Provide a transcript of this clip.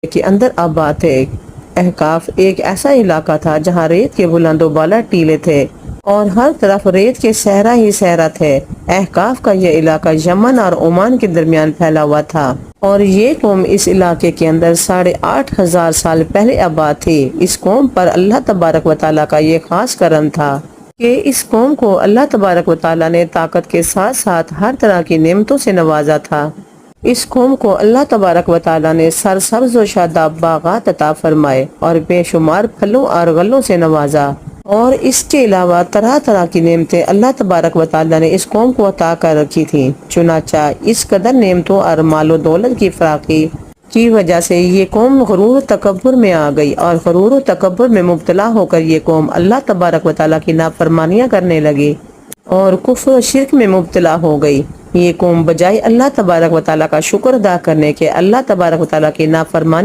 کے اندر آباد تھے۔ احقاف ایک ایسا علاقہ تھا جہاں ریت کے بلند و بالا ٹیلے تھے اور ہر طرف ریت کے صحرا ہی صحرا تھے۔ احقاف کا یہ علاقہ یمن اور عمان کے درمیان پھیلا ہوا تھا اور یہ قوم اس علاقے کے اندر 8,500 سال پہلے آباد تھی۔ اس قوم پر اللہ تبارک و تعالیٰ کا یہ خاص کرم تھا کہ اس قوم کو اللہ تبارک و تعالیٰ نے طاقت کے ساتھ ساتھ ہر طرح کی نعمتوں سے نوازا تھا۔ اس قوم کو اللہ تبارک و تعالیٰ نے سرسبز و شاداب باغات عطا فرمائے اور بے شمار پھلوں اور غلوں سے نوازا، اور اس کے علاوہ طرح طرح کی نعمتیں اللہ تبارک و تعالیٰ نے اس قوم کو عطا کر رکھی تھیں۔ چنانچہ اس قدر نعمتوں اور مال و دولت کی فراخی کی وجہ سے یہ قوم غرور و تکبر میں آ گئی، اور غرور و تکبر میں مبتلا ہو کر یہ قوم اللہ تبارک و تعالیٰ کی نافرمانیاں کرنے لگی اور کفر و شرک میں مبتلا ہو گئی۔ یہ قوم بجائے اللہ تبارک و تعالیٰ کا شکر ادا کرنے کے اللہ تبارک و تعالیٰ کی نافرمانی